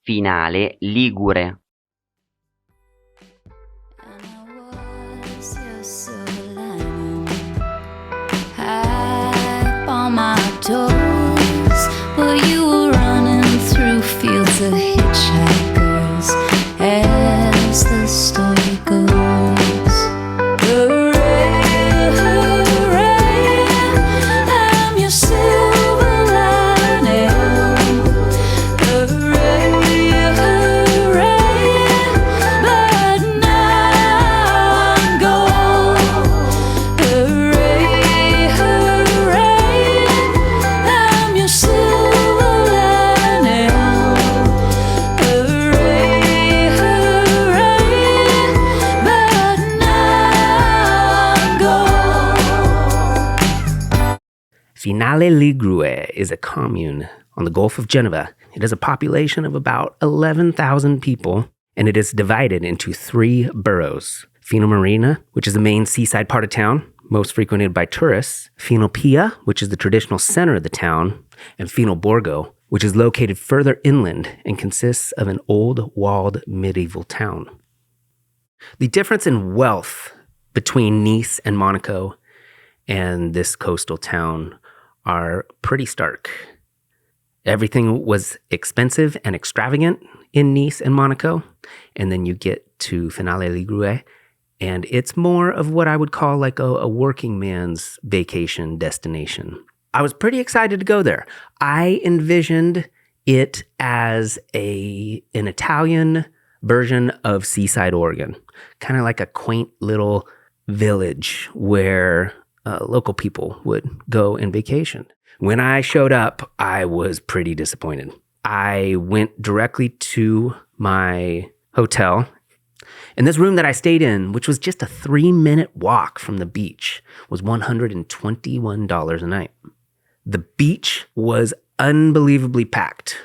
Finale Ligure. And I was your silver lining, hype on my toes, but you were running through fields of hitchhikers, as the story goes. Hooray, hooray, I'm your silver lining. Hooray, hooray, but now I'm gone. Hooray, hooray, I'm your silver lining. Hooray, hooray, but now I'm gone. Finale Ligure is a commune on the Gulf of Geneva. It has a population of about 11,000 people, and it is divided into 3 boroughs. Finalmarina, which is the main seaside part of town, most frequented by tourists. Finalpia, which is the traditional center of the town. And Finalborgo, which is located further inland and consists of an old walled medieval town. The difference in wealth between Nice and Monaco and this coastal town are pretty stark. Everything was expensive and extravagant in Nice and Monaco, and then you get to Finale Ligure, and it's more of what I would call like a working man's vacation destination. I was pretty excited to go there. I envisioned it as an Italian version of Seaside, Oregon, kind of like a quaint little village where local people would go and vacation. When I showed up, I was pretty disappointed. I went directly to my hotel, and this room that I stayed in, which was just a 3-minute walk from the beach, was $121 a night. The beach was unbelievably packed.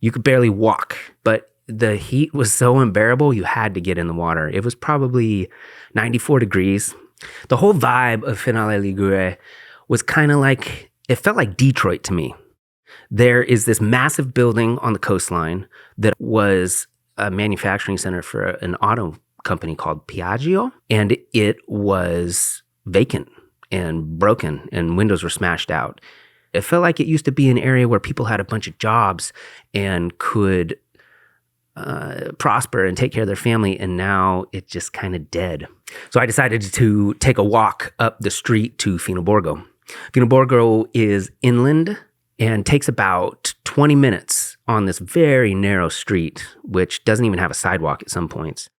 You could barely walk, but the heat was so unbearable, you had to get in the water. It was probably 94 degrees. The whole vibe of Finale Ligure was kind of like, it felt like Detroit to me. There is this massive building on the coastline that was a manufacturing center for an auto company called Piaggio, and it was vacant and broken, and windows were smashed out. It felt like it used to be an area where people had a bunch of jobs and could prosper and take care of their family, and now it's just kind of dead. So I decided to take a walk up the street to Finalborgo. Finalborgo is inland and takes about 20 minutes on this very narrow street, which doesn't even have a sidewalk at some points.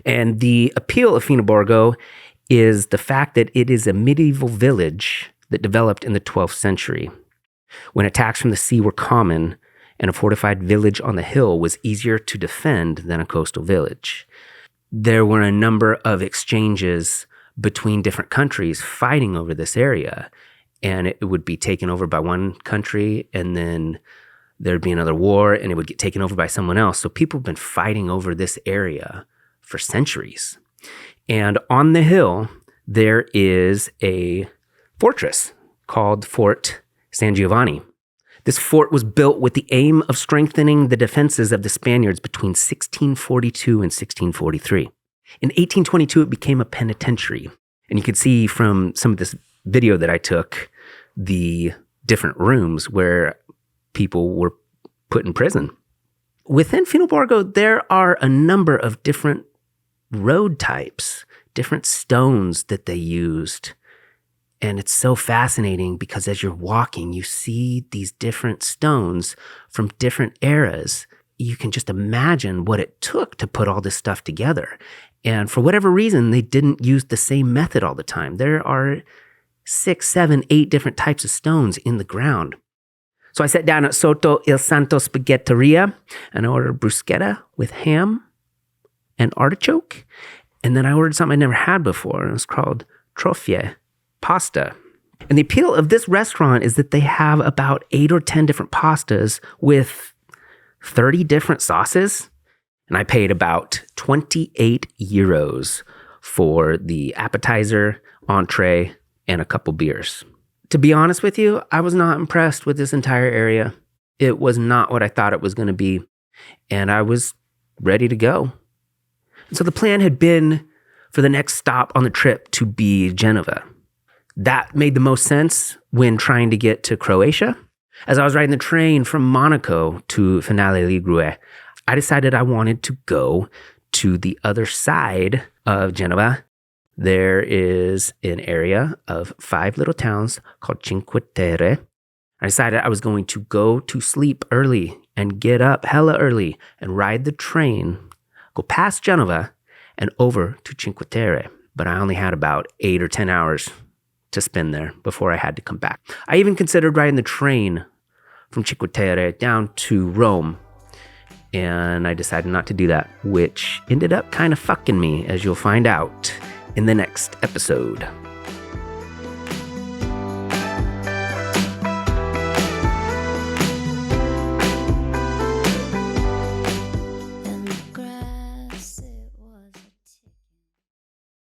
And the appeal of Finalborgo is the fact that it is a medieval village that developed in the 12th century, when attacks from the sea were common and a fortified village on the hill was easier to defend than a coastal village. There were a number of exchanges between different countries fighting over this area, and it would be taken over by one country, and then there'd be another war, and it would get taken over by someone else. So people have been fighting over this area for centuries. And on the hill, there is a fortress called Fort San Giovanni. This fort was built with the aim of strengthening the defenses of the Spaniards between 1642 and 1643. In 1822, it became a penitentiary. And you can see from some of this video that I took the different rooms where people were put in prison. Within Finalborgo, there are a number of different road types, different stones that they used. And it's so fascinating because as you're walking, you see these different stones from different eras. You can just imagine what it took to put all this stuff together. And for whatever reason, they didn't use the same method all the time. There are 6, 7, 8 different types of stones in the ground. So I sat down at Sotto Il Santo Spaghetteria and I ordered bruschetta with ham and artichoke. And then I ordered something I never had before, and it was called trofie pasta. And the appeal of this restaurant is that they have about 8 or 10 different pastas with 30 different sauces. And I paid about 28 euros for the appetizer, entree, and a couple beers. To be honest with you, I was not impressed with this entire area. It was not what I thought it was going to be. and I was ready to go. So the plan had been for the next stop on the trip to be Geneva. That made the most sense when trying to get to Croatia. As I was riding the train from Monaco to Finale Ligure, I decided I wanted to go to the other side of Geneva. There is an area of 5 little towns called Cinque Terre. I decided I was going to go to sleep early and get up hella early and ride the train, go past Geneva and over to Cinque Terre. But I only had about 8 or 10 hours to spend there before I had to come back. I even considered riding the train from Cinque Terre down to Rome, and I decided not to do that, which ended up kind of fucking me, as you'll find out in the next episode.